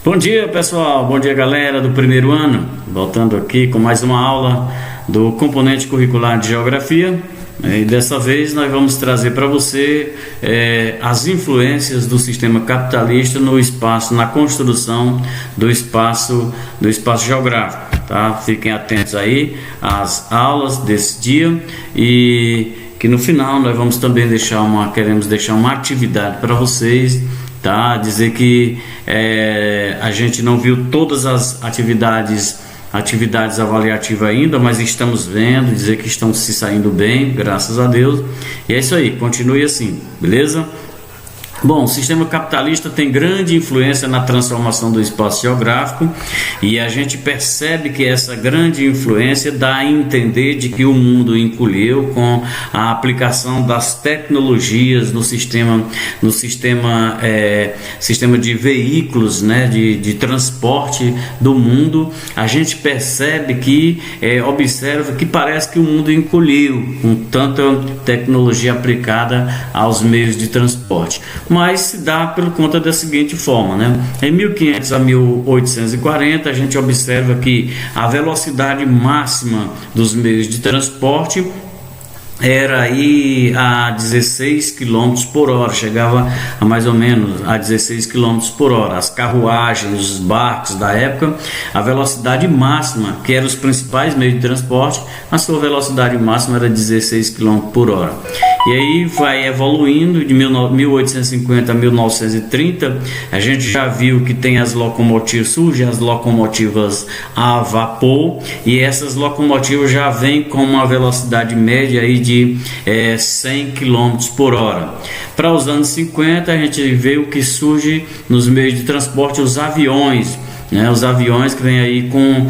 Bom dia, pessoal, bom dia, galera do primeiro ano, voltando aqui com mais uma aula do componente curricular de Geografia. E dessa vez nós vamos trazer para você as influências do sistema capitalista no espaço, na construção do espaço geográfico, tá? Fiquem atentos aí às aulas desse dia, e que no final nós vamos também queremos deixar uma atividade para vocês, tá? Dizer que a gente não viu todas as atividades avaliativas ainda, mas estamos vendo, dizer que estão se saindo bem, graças a Deus. E é isso aí, continue assim, beleza? Bom, o sistema capitalista tem grande influência na transformação do espaço geográfico, e a gente percebe que essa grande influência dá a entender de que o mundo encolheu com a aplicação das tecnologias no sistema de veículos, né, de transporte do mundo. A gente percebe que observa que parece que o mundo encolheu com tanta tecnologia aplicada aos meios de transporte. Mas se dá por conta da seguinte forma, né? Em 1500 a 1840, a gente observa que a velocidade máxima dos meios de transporte era aí a 16 km por hora, chegava a mais ou menos a 16 km por hora. As carruagens, os barcos da época, a velocidade máxima, que eram os principais meios de transporte, a sua velocidade máxima era 16 km por hora. E aí vai evoluindo de 1850 a 1930, a gente já viu que tem surgem as locomotivas a vapor, e essas locomotivas já vêm com uma velocidade média aí de 100 km por hora. Para os anos 50, a gente vê o que surge nos meios de transporte, os aviões, né? Os aviões que vêm aí com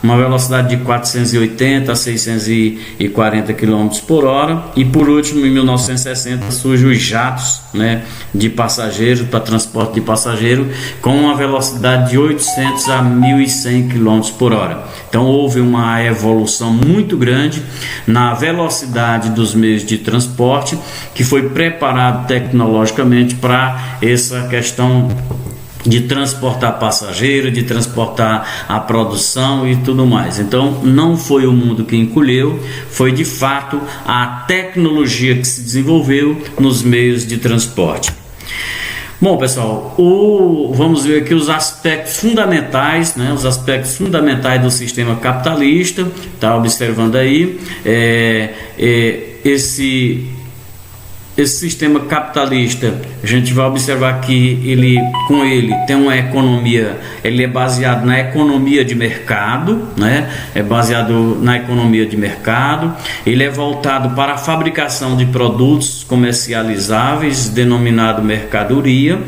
uma velocidade de 480 a 640 km por hora. E por último, em 1960, surgem os jatos, né, de passageiros, para transporte de passageiro, com uma velocidade de 800 a 1100 km por hora. Então houve uma evolução muito grande na velocidade dos meios de transporte, que foi preparado tecnologicamente para essa questão de transportar passageiro, de transportar a produção e tudo mais. Então não foi o mundo que encolheu, foi de fato a tecnologia que se desenvolveu nos meios de transporte. Bom, pessoal, vamos ver aqui os aspectos fundamentais, né? Os aspectos fundamentais do sistema capitalista. Tá observando aí esse sistema capitalista. A gente vai observar que ele tem uma economia, ele é baseado na economia de mercado, né? É baseado na economia de mercado. Ele é voltado para a fabricação de produtos comercializáveis, denominado mercadoria.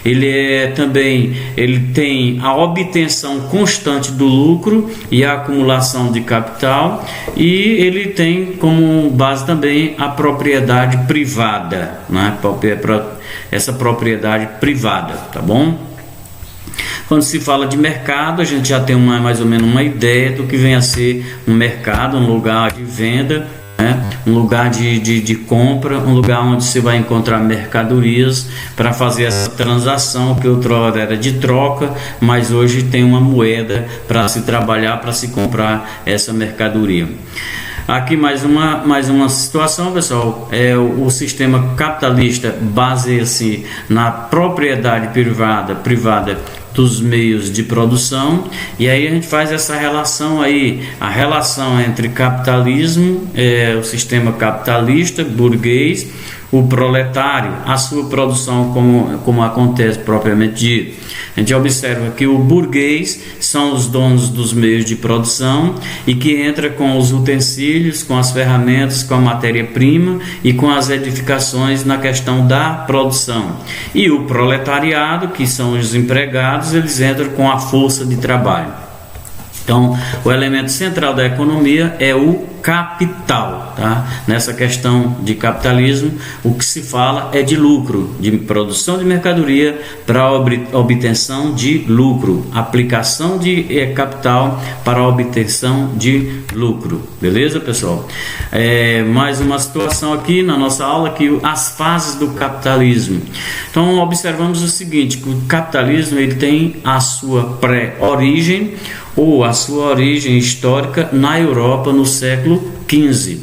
Ele tem a obtenção constante do lucro e a acumulação de capital, e ele tem como base também a propriedade privada, né? Essa propriedade privada, tá bom? Quando se fala de mercado, a gente já tem mais ou menos uma ideia do que vem a ser um mercado, um lugar de venda, né? Um lugar de compra, um lugar onde você vai encontrar mercadorias para fazer essa transação, que outrora era de troca, mas hoje tem uma moeda para se trabalhar, para se comprar essa mercadoria. Aqui mais uma situação, pessoal. O sistema capitalista baseia-se na propriedade privada dos meios de produção, e aí a gente faz essa relação aí, a relação entre capitalismo, o sistema capitalista burguês, o proletário, a sua produção, como acontece propriamente dito. A gente observa que o burguês são os donos dos meios de produção, e que entra com os utensílios, com as ferramentas, com a matéria-prima e com as edificações na questão da produção. E o proletariado, que são os empregados, eles entram com a força de trabalho. Então, o elemento central da economia é o capital, tá? Nessa questão de capitalismo, o que se fala é de lucro, de produção de mercadoria para obtenção de lucro, aplicação de capital para obtenção de lucro, beleza, pessoal? Mais uma situação aqui na nossa aula, que as fases do capitalismo. Então observamos o seguinte, que o capitalismo ele tem a sua pré-origem ou a sua origem histórica na Europa no século XV.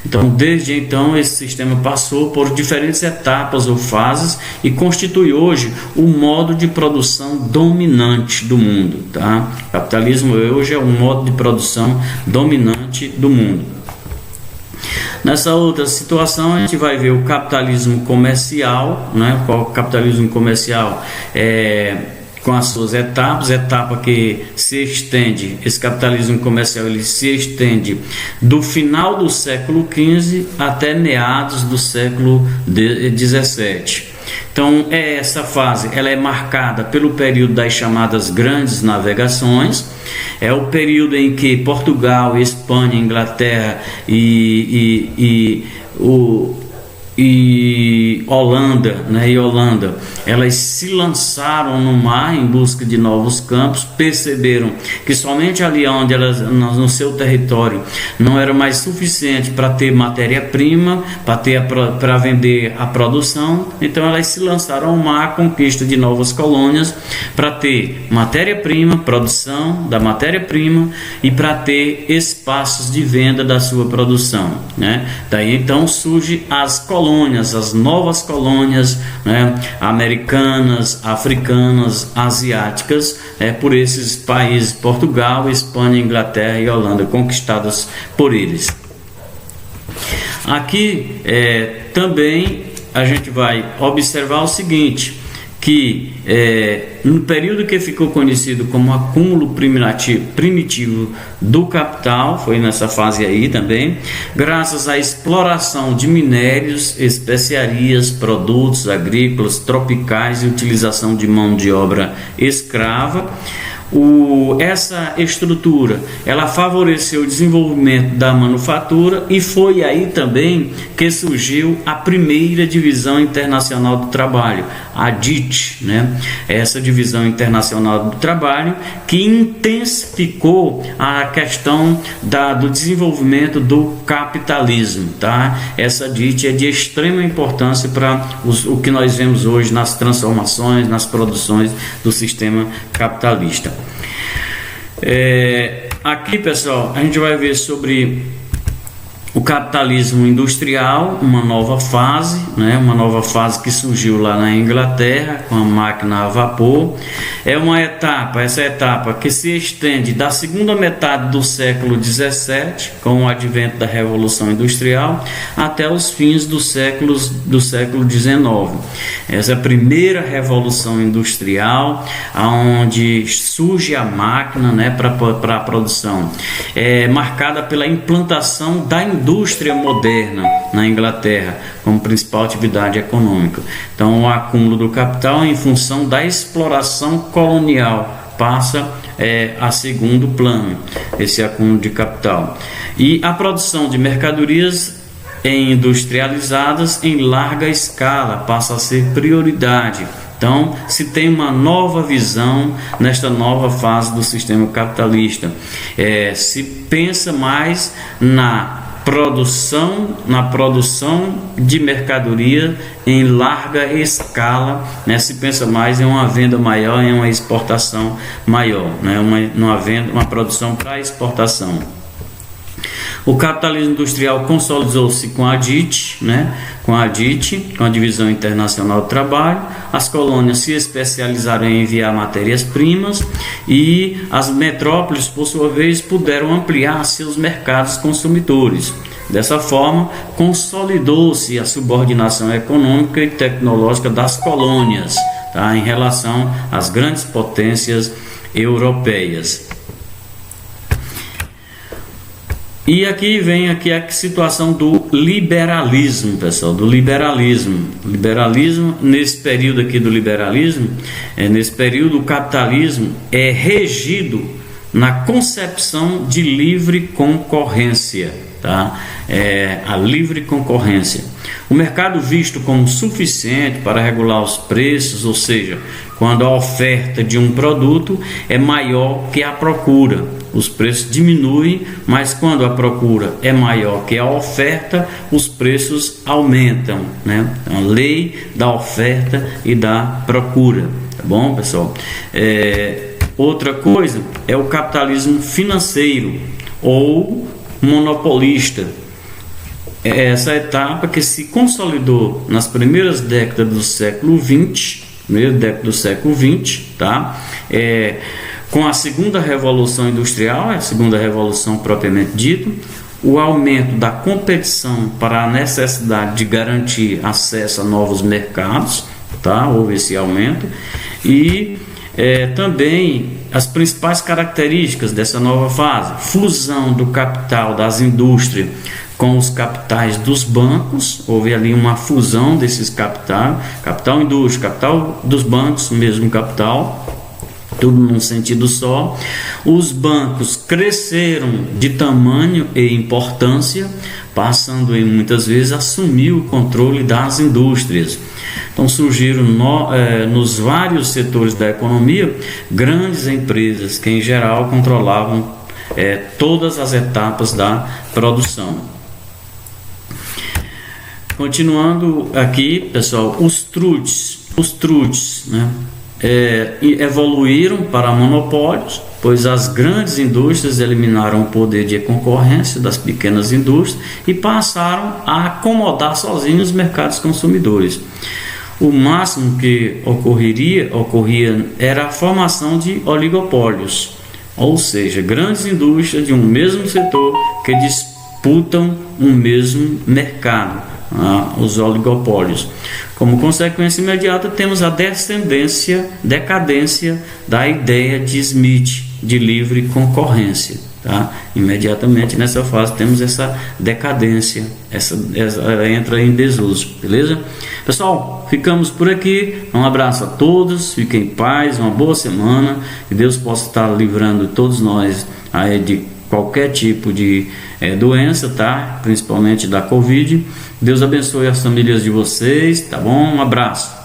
Então, desde então, esse sistema passou por diferentes etapas ou fases e constitui hoje o modo de produção dominante do mundo, tá? O capitalismo hoje é o modo de produção dominante do mundo. Nessa outra situação, a gente vai ver o capitalismo comercial, né? Qual o capitalismo comercial com as suas etapas, etapa que se estende, esse capitalismo comercial ele se estende do final do século XV até meados do século XVII. Então, essa fase ela é marcada pelo período das chamadas grandes navegações. É o período em que Portugal, Espanha, Inglaterra e Holanda, elas se lançaram no mar em busca de novos campos, perceberam que somente ali onde elas, no seu território, não era mais suficiente para ter matéria-prima, para vender a produção, então elas se lançaram ao mar à conquista de novas colônias para ter matéria-prima, produção da matéria-prima e para ter espaços de venda da sua produção, né? Daí então surge as novas colônias, né, americanas, africanas, asiáticas, por esses países, Portugal, Espanha, Inglaterra e Holanda, conquistadas por eles. Aqui também a gente vai observar o seguinte, que no período que ficou conhecido como acúmulo primitivo do capital, foi nessa fase aí também, graças à exploração de minérios, especiarias, produtos agrícolas, tropicais e utilização de mão de obra escrava, essa estrutura ela favoreceu o desenvolvimento da manufatura e foi aí também que surgiu a primeira divisão internacional do trabalho, a DIT, né? Essa divisão internacional do trabalho que intensificou a questão do desenvolvimento do capitalismo, tá? Essa DIT é de extrema importância para o que nós vemos hoje nas transformações, nas produções do sistema capitalista. Aqui, pessoal, a gente vai ver sobre o capitalismo industrial, uma nova fase, né? Uma nova fase que surgiu lá na Inglaterra com a máquina a vapor. Essa etapa que se estende da segunda metade do século XVII, com o advento da Revolução Industrial, até os fins do século XIX. Essa é a primeira revolução industrial, onde surge a máquina, né, para a produção. É marcada pela implantação da indústria moderna na Inglaterra como principal atividade econômica. Então, o acúmulo do capital em função da exploração colonial passa a segundo plano, esse acúmulo de capital. E a produção de mercadorias industrializadas em larga escala passa a ser prioridade. Então, se tem uma nova visão nesta nova fase do sistema capitalista. Se pensa mais na produção de mercadoria em larga escala, né? Se pensa mais em uma venda maior, em uma exportação maior, né? Uma produção para exportação. O capitalismo industrial consolidou-se com a DIT, né? Com a Divisão Internacional do Trabalho. As colônias se especializaram em enviar matérias-primas e as metrópoles, por sua vez, puderam ampliar seus mercados consumidores. Dessa forma, consolidou-se a subordinação econômica e tecnológica das colônias, tá? Em relação às grandes potências europeias. E aqui vem a situação do liberalismo, pessoal, do liberalismo. Nesse período aqui do liberalismo, nesse período o capitalismo é regido na concepção de livre concorrência, tá? A livre concorrência. O mercado visto como suficiente para regular os preços, ou seja, quando a oferta de um produto é maior que a procura, os preços diminuem, mas quando a procura é maior que a oferta, os preços aumentam, né? A lei da oferta e da procura, tá bom, pessoal? Outra coisa é o capitalismo financeiro ou monopolista. Essa etapa que se consolidou nas primeiras décadas do século XX, tá? Com a segunda revolução industrial, a segunda revolução propriamente dita, o aumento da competição para a necessidade de garantir acesso a novos mercados, tá? Houve esse aumento, e também as principais características dessa nova fase: fusão do capital das indústrias com os capitais dos bancos. Houve ali uma fusão desses capital indústria, capital dos bancos, o mesmo capital, tudo num sentido só. Os bancos cresceram de tamanho e importância, passando em muitas vezes a assumir o controle das indústrias. Então surgiram nos vários setores da economia grandes empresas que em geral controlavam todas as etapas da produção. Continuando aqui, pessoal, os trusts, né? Evoluíram para monopólios, pois as grandes indústrias eliminaram o poder de concorrência das pequenas indústrias e passaram a acomodar sozinhos os mercados consumidores. O máximo que ocorria era a formação de oligopólios, ou seja, grandes indústrias de um mesmo setor que disputam um mesmo mercado, os oligopólios. Como consequência imediata, temos a decadência da ideia de Smith de livre concorrência, tá? Imediatamente nessa fase temos essa decadência, ela entra em desuso, beleza? Pessoal, ficamos por aqui. Um abraço a todos, fiquem em paz, uma boa semana, que Deus possa estar livrando todos nós aí de qualquer tipo de doença, tá? Principalmente da Covid. Deus abençoe as famílias de vocês, tá bom? Um abraço.